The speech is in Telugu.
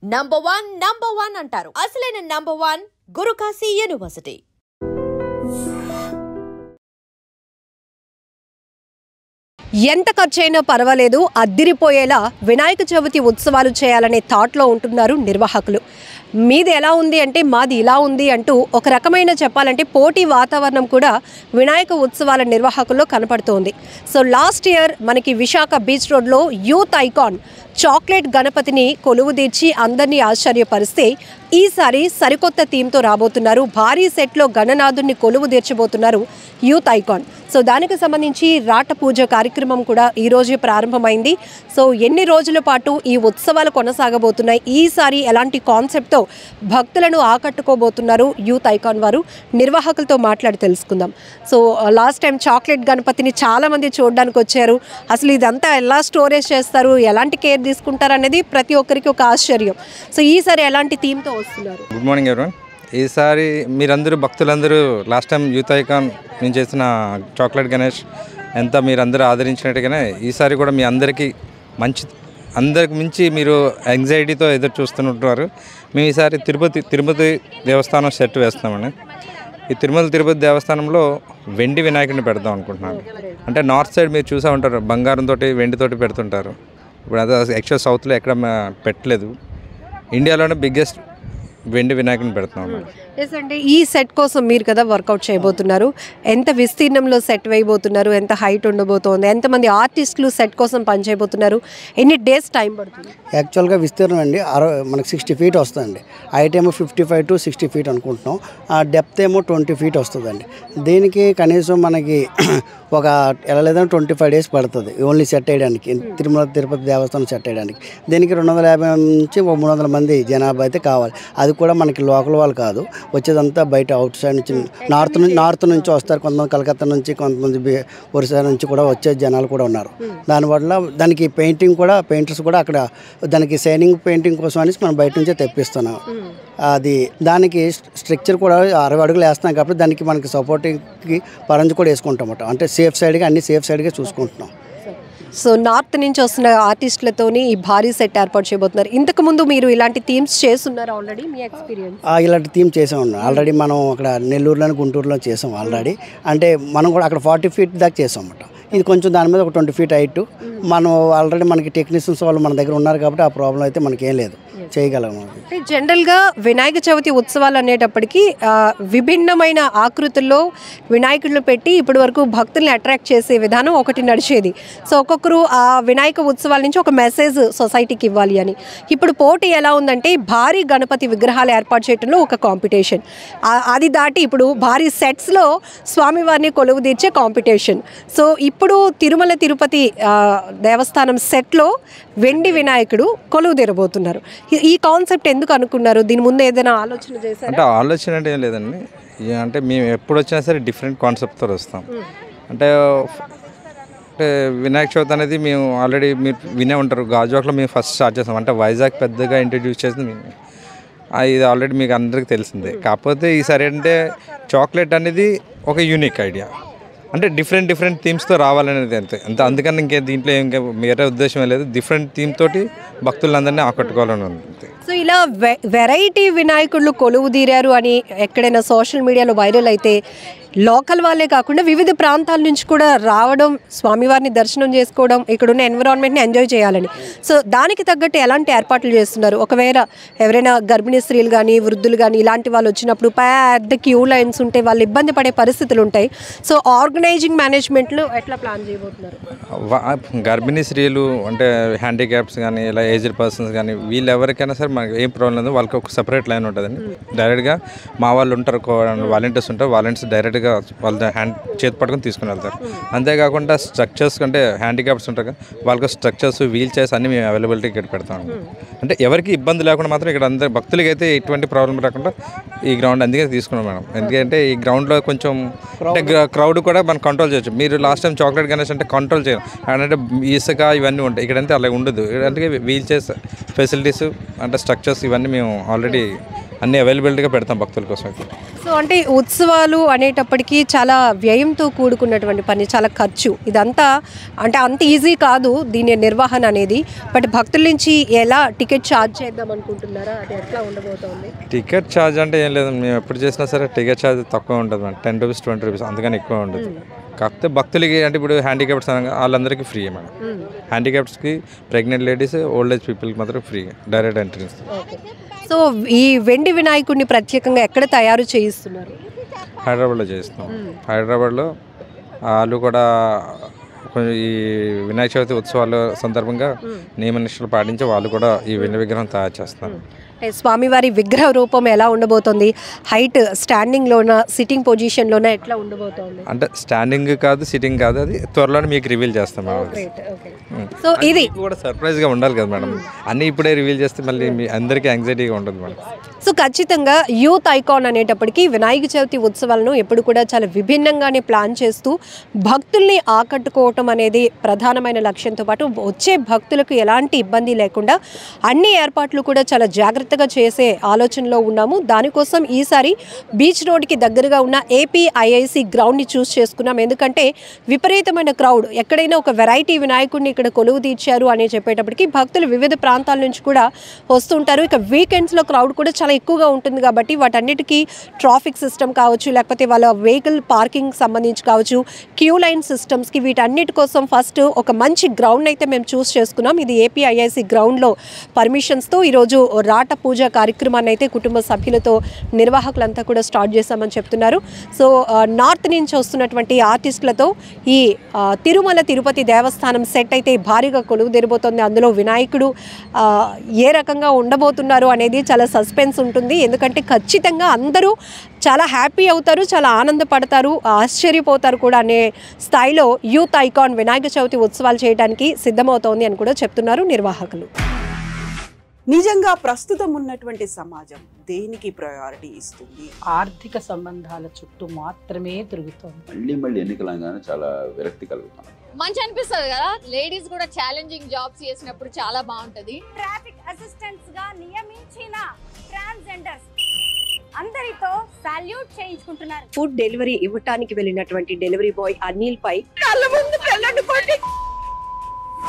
నంబర్ వన్ అంటారు. అసలైన నంబర్ వన్ గురుకాశీ యూనివర్సిటీ. ఎంత ఖర్చైనా పర్వాలేదు, అద్దిరిపోయేలా వినాయక చవితి ఉత్సవాలు చేయాలనే థాట్లో ఉంటున్నారు నిర్వాహకులు. మీది ఎలా ఉంది అంటే మాది ఇలా ఉంది అంటూ ఒక రకమైన చెప్పాలంటే పోటీ వాతావరణం కూడా వినాయక ఉత్సవాల నిర్వాహకుల్లో కనపడుతోంది. సో లాస్ట్ ఇయర్ మనకి విశాఖ బీచ్ రోడ్లో యూత్ ఐకాన్ చాక్లెట్ గణపతిని కొలువు తీర్చి అందరినీ ఆశ్చర్యపరిస్తే ఈసారి సరికొత్త థీమ్తో రాబోతున్నారు. భారీ సెట్లో గణనాథుడిని కొలువు తీర్చబోతున్నారు యూత్ ఐకాన్. సో దానికి సంబంధించి రాట పూజ కార్యక్రమం కూడా ఈరోజే ప్రారంభమైంది. సో ఎన్ని రోజుల పాటు ఈ ఉత్సవాలు కొనసాగబోతున్నాయి, ఈసారి ఎలాంటి కాన్సెప్ట్తో భక్తులను ఆకట్టుకోబోతున్నారు యూత్ ఐకాన్ వారు, నిర్వాహకులతో మాట్లాడి తెలుసుకుందాం. సో లాస్ట్ టైం చాక్లెట్ గణపతిని చాలామంది చూడడానికి వచ్చారు. అసలు ఇదంతా ఎలా స్టోరేజ్ చేస్తారు, ఎలాంటి కేర్ తీసుకుంటారు అనేది ప్రతి ఒక్కరికి ఒక ఆశ్చర్యం. సో ఈసారి ఎలాంటి థీమ్తో వస్తున్నారు? Good morning everyone. ఈసారి మీరందరూ భక్తులందరూ లాస్ట్ టైం యూత్ ఐకాన్ నేను చేసిన చాక్లెట్ గణేష్ ఎంత మీరందరూ ఆదరించినట్టుగానే ఈసారి కూడా మీ అందరికీ అందరికి మించి మీరు యాంగ్జైటీతో ఎదురు చూస్తుంటారు. మేము ఈసారి తిరుపతి దేవస్థానం సెట్ వేస్తున్నామండి. ఈ తిరుపతి దేవస్థానంలో వెండి వినాయకుడిని పెడదాం అనుకుంటున్నాను. అంటే నార్త్ సైడ్ మీరు చూసా ఉంటారు, బంగారంతో వెండితోటి పెడుతుంటారు. ఇప్పుడు అదే యాక్చువల్ సౌత్లో ఎక్కడ పెట్టలేదు. ఇండియాలోనే బిగ్గెస్ట్ వెండి వినాయకుడిని పెడుతున్నాం. ఎస్ అండి, ఈ సెట్ కోసం మీరు కదా వర్కౌట్ చేయబోతున్నారు. ఎంత విస్తీర్ణంలో సెట్ వేయబోతున్నారు, ఎంత హైట్ ఉండబోతోంది, ఎంతమంది ఆర్టిస్టులు సెట్ కోసం పనిచేయబోతున్నారు, ఎన్ని డేస్ టైం పడుతుంది? యాక్చువల్గా విస్తీర్ణం అండి మనకి 60 feet వస్తుందండి. హైట్ ఏమో 55 to 60 feet అనుకుంటున్నాం. ఆ డెప్త్ ఏమో 20 feet వస్తుందండి. దీనికి కనీసం మనకి ఒక ఎలా లేదని 25 days పడుతుంది ఓన్లీ సెట్ వేయడానికి, తిరుపతి దేవస్థానం సెట్ వేయడానికి. దీనికి 250 నుంచి 300 మంది జనాభా అయితే కావాలి. అది కూడా మనకి లోకల్ వాళ్ళు కాదు, వచ్చేదంతా బయట అవుట్ సైడ్ నుంచి నార్త్ నుంచి వస్తారు. కొంతమంది కలకత్తా నుంచి, కొంతమంది ఒరిస్సా నుంచి కూడా వచ్చే జనాలు కూడా ఉన్నారు. దానివల్ల దానికి పెయింటర్స్ కూడా అక్కడ దానికి షైనింగ్ పెయింటింగ్ కోసం అనేసి మనం బయట నుంచే తెప్పిస్తున్నాం. దానికి స్ట్రక్చర్ కూడా 60 అడుగులు వేస్తున్నాం కాబట్టి దానికి మనకి సపోర్టింగ్కి పరంజు కూడా వేసుకుంటాం. అంటే సేఫ్ సైడ్గా అన్ని సేఫ్ సైడ్గా చూసుకుంటున్నాం. సో నార్త్ నుంచి వస్తున్న ఆర్టిస్టులతోని ఈ భారీ సెట్ ఏర్పాటు చేయబోతున్నారు. ఇంతకుముందు మీరు ఇలాంటి థీమ్స్ చేస్తున్నారు ఆల్రెడీ? మీ ఎక్స్పీరియన్స్? ఇలాంటి థీమ్ చేసాం ఆల్రెడీ. మనం అక్కడ నెల్లూరులోని గుంటూరులో చేసాం ఆల్రెడీ. అంటే మనం కూడా అక్కడ 40 feet దాకా చేసాం అన్నమాట. ఇది కొంచెం దాని మీద ఒక 20 feet హైట్. మనం ఆల్రెడీ మనకి టెక్నీషియన్స్ వాళ్ళు మన దగ్గర ఉన్నారు కాబట్టి ఆ ప్రాబ్లం అయితే మనకి ఏం లేదు, చేయగలము. జనరల్గా వినాయక చవితి ఉత్సవాలు అనేటప్పటికీ విభిన్నమైన ఆకృతుల్లో వినాయకుడిని పెట్టి ఇప్పటి వరకు భక్తుల్ని అట్రాక్ట్ చేసే విధానం ఒకటి నడిచేది. సో ఒక్కొక్కరు ఆ వినాయక ఉత్సవాల నుంచి ఒక మెసేజ్ సొసైటీకి ఇవ్వాలి అని. ఇప్పుడు పోటీ ఎలా ఉందంటే భారీ గణపతి విగ్రహాలు ఏర్పాటు చేయడంలో ఒక కాంపిటీషన్, అది దాటి ఇప్పుడు భారీ సెట్స్లో స్వామివారిని కొలువు తీర్చే కాంపిటీషన్. సో ఇప్పుడు తిరుపతి దేవస్థానం సెట్లో వెండి వినాయకుడు కొలువు తీరబోతున్నారు. ఈ కాన్సెప్ట్ ఎందుకు అనుకున్నారు? దీని ముందు ఏదైనా ఆలోచన చేశారు? అంటే ఆలోచన అంటే ఏం లేదండి. అంటే మేము ఎప్పుడు వచ్చినా సరే డిఫరెంట్ కాన్సెప్ట్తో వస్తాం. అంటే వినాయక చవితి అనేది మేము ఆల్రెడీ మీరు వినే ఉంటారు, గాజువాకలో మేము ఫస్ట్ స్టార్ట్ చేస్తాం. అంటే వైజాగ్ పెద్దగా ఇంట్రడ్యూస్ చేసింది మేము. ఇది ఆల్రెడీ మీకు అందరికీ తెలిసిందే. కాకపోతే ఈసారి అంటే చాక్లెట్ అనేది ఒక యూనిక్ ఐడియా. అంటే డిఫరెంట్ థీమ్స్తో రావాలనేది అంతే. అందుకని దీంట్లో ఇంకా వేరే ఉద్దేశం లేదు. డిఫరెంట్ థీమ్ తోటి భక్తులందరినీ ఆకట్టుకోవాలని ఉంది. సో ఇలా వెరైటీ వినాయకుళ్ళు కొలువు తీరారు అని ఎక్కడైనా సోషల్ మీడియాలో వైరల్ అయితే లోకల్ వాళ్ళే కాకుండా వివిధ ప్రాంతాల నుంచి కూడా రావడం, స్వామివారిని దర్శనం చేసుకోవడం, ఇక్కడున్న ఎన్విరాన్మెంట్ని ఎంజాయ్ చేయాలని. సో దానికి తగ్గట్టు ఎలాంటి ఏర్పాట్లు చేస్తున్నారు? ఒకవేళ ఎవరైనా గర్భిణీ స్త్రీలు కానీ వృద్ధులు కానీ ఇలాంటి వాళ్ళు వచ్చినప్పుడు పెద్ద క్యూ లైన్స్ ఉంటే వాళ్ళు ఇబ్బంది పడే పరిస్థితులు ఉంటాయి. సో ఆర్గనైజింగ్ మేనేజ్మెంట్లో ఎట్లా ప్లాన్ చేయబోతున్నారు? గర్భిణీ స్త్రీలు అంటే హ్యాండిక్యాప్స్ కానీ ఇలా ఏజ్డ్ పర్సన్స్ కానీ వీళ్ళు ఎవరికైనా సరే మనకి ఏం ప్రాబ్లం లేదు. వాళ్ళకి ఒక సపరేట్ లైన్ ఉంటుందండి. డైరెక్ట్గా మా వాళ్ళు ఉంటారు, వాలంటీర్స్ ఉంటారు. వాలంటీర్స్ డైరెక్ట్గా వాళ్ళ చేతి పట్టుకొని తీసుకుని వెళ్తారు. అంతేకాకుండా స్ట్రక్చర్స్ అంటే హ్యాండిక్యాప్స్ ఉంటారు కదా, వాళ్ళకి స్ట్రక్చర్స్, వీల్ చైర్స్ అన్నీ మేము అవైలబిలిటీ ఇక్కడ పెడతాం. అంటే ఎవరికి ఇబ్బంది లేకుండా మాత్రం ఇక్కడ అందరు భక్తులకి అయితే ఎటువంటి ప్రాబ్లం రాకుండా ఈ గ్రౌండ్ అందుకే తీసుకున్నాం మేడం. ఎందుకంటే ఈ గ్రౌండ్లో కొంచెం అంటే క్రౌడ్ కూడా మనం కంట్రోల్ చేయొచ్చు. మీరు లాస్ట్ టైం చాక్లెట్ గణేష్ అంటే కంట్రోల్ చేయాలి, అంటే ఇసుక ఇవన్నీ ఉంటాయి. ఇక్కడంటే అలా ఉండదు. అందుకే వీల్ చైర్స్ ఫెసిలిటీస్ అంటే స్ట్రక్చర్స్ ఇవన్నీ మేము ఆల్రెడీ అన్ని అవైలబిలిటీగా పెడతాం భక్తుల కోసం. సో అంటే ఉత్సవాలు అనేటప్పటికీ చాలా వ్యయంతో కూడుకున్నటువంటి పని, చాలా ఖర్చు. ఇదంతా అంటే అంత ఈజీ కాదు దీని నిర్వహణ అనేది. బట్ భక్తుల నుంచి ఎలా టికెట్ ఛార్జ్ చేద్దాం అనుకుంటున్నారా, అది ఎట్లా ఉండబోతోంది? టికెట్ ఛార్జ్ అంటే ఏం లేదు, మేము ఎప్పుడు చేసినా సరే టికెట్ ఛార్జ్ తక్కువ ఉంటుంది మేడం, 10 రూపీస్ 20 రూపీస్, అందుకని ఎక్కువ ఉంటుంది. కాకపోతే భక్తులకి అంటే ఇప్పుడు హ్యాండిక్యాప్ట్స్ అనగా వాళ్ళందరికీ ఫ్రీ మేడం. హ్యాండిక్యాప్ట్స్కి, ప్రెగ్నెంట్ లేడీస్, ఓల్డ్ ఏజ్ పీపుల్కి మాత్రం ఫ్రీ డైరెక్ట్ ఎంట్రీ ఇస్తారు. సో ఈ వెండి వినాయకుడిని ప్రత్యేకంగా ఎక్కడ తయారు చేయిస్తున్నారు? హైదరాబాద్లో చేయిస్తాం. హైదరాబాద్లో వాళ్ళు కూడా కొంచెం ఈ వినాయక చవితి ఉత్సవాల సందర్భంగా నియమనిష్టలు పాటించి వాళ్ళు కూడా ఈ వెండి విగ్రహం తయారు చేస్తారు. స్వామివారి విగ్రహ రూపం ఎలా ఉండబోతోంది? హైట్ స్టాండింగ్లోనా, సిట్టింగ్ పొజిషన్లోనా, ఎట్లా ఉండబోతోంది? అంటే స్టాండింగ్ కాదు, సిట్టింగ్ కాదు, అది త్వరలోనే మీకు రివీల్ చేస్తాం మేడం. సో ఇది కూడా సర్ప్రైజ్గా ఉండాలి కదా మేడం, అన్నీ ఇప్పుడే రివీల్ చేస్తే మళ్ళీ మీ అందరికీ యాంగ్జైటీగా ఉంటుంది మేడం. సో ఖచ్చితంగా యూత్ ఐకాన్ అనేటప్పటికీ వినాయక చవితి ఉత్సవాలను ఎప్పుడు కూడా చాలా విభిన్నంగానే ప్లాన్ చేస్తూ భక్తుల్ని ఆకట్టుకోవటం అనేది ప్రధానమైన లక్ష్యంతో పాటు వచ్చే భక్తులకు ఎలాంటి ఇబ్బంది లేకుండా అన్ని ఏర్పాట్లు కూడా చాలా జాగ్రత్తగా చేసే ఆలోచనలో ఉన్నాము. దానికోసం ఈసారి బీచ్ రోడ్కి దగ్గరగా ఉన్న ఏపీఐఐసి గ్రౌండ్ని చూస్ చేసుకున్నాం. ఎందుకంటే విపరీతమైన క్రౌడ్, ఎక్కడైనా ఒక వెరైటీ వినాయకుడిని ఇక్కడ కొలువు తీర్చారు అని చెప్పేటప్పటికి భక్తులు వివిధ ప్రాంతాల నుంచి కూడా వస్తుంటారు. ఇక వీకెండ్స్లో క్రౌడ్ కూడా చాలా ఎక్కువగా ఉంటుంది కాబట్టి వాటన్నిటికీ ట్రాఫిక్ సిస్టమ్ కావచ్చు, లేకపోతే వాళ్ళ వెహికల్ పార్కింగ్ సంబంధించి కావచ్చు, క్యూ లైన్ సిస్టమ్స్కి, వీటన్నిటి కోసం ఫస్ట్ ఒక మంచి గ్రౌండ్ అయితే మేము చూస్ చేసుకున్నాం. ఇది ఏపీఐఐసి గ్రౌండ్లో పర్మిషన్స్తో ఈరోజు రాట పూజ కార్యక్రమాన్ని అయితే కుటుంబ సభ్యులతో నిర్వాహకులంతా కూడా స్టార్ట్ చేశామని చెప్తున్నారు. సో నార్త్ నుంచి వస్తున్నటువంటి ఆర్టిస్టులతో ఈ తిరుమల తిరుపతి దేవస్థానం సెట్ అయితే భారీగా కొలువు తెరబోతోంది. అందులో వినాయకుడు ఏ రకంగా ఉండబోతున్నారు అనేది చాలా సస్పెన్స్ ఉంటుంది. ఎందుకంటే ఖచ్చితంగా అందరూ చాలా హ్యాపీ అవుతారు, చాలా ఆనందపడతారు, ఆశ్చర్యపోతారు కూడా అనే స్థాయిలో యూత్ ఐకాన్ వినాయక చవితి ఉత్సవాలు చేయడానికి సిద్ధమవుతోంది అని కూడా చెప్తున్నారు నిర్వాహకులు. నిజంగా ప్రస్తుతం ఉన్నటువంటి సమాజం దేనికి ప్రయారిటీ ఇస్తుంది? ఆర్థిక సంబంధాల చుట్టూ మాత్రమే తిరుగుతోంది. మళ్ళీ ఎన్నికలంగానే చాలా విరక్తి కలుగుతాం. మంచి అనిపిస్తుంది కదా, లేడీస్ కూడా ఛాలెంజింగ్ జాబ్స్ చేసినప్పుడు చాలా బాగుంటది. ట్రాఫిక్ అసిస్టెంట్స్ గా నియమించిన ట్రాన్స్జెండర్స్ అందరితో సాల్యూట్ చేయించుకుంటున్నారు. ఫుడ్ డెలివరీ ఇవ్వటానికి వెళ్ళినటువంటి డెలివరీ బాయ్ అనిల్ పై కళ్ళ ముందు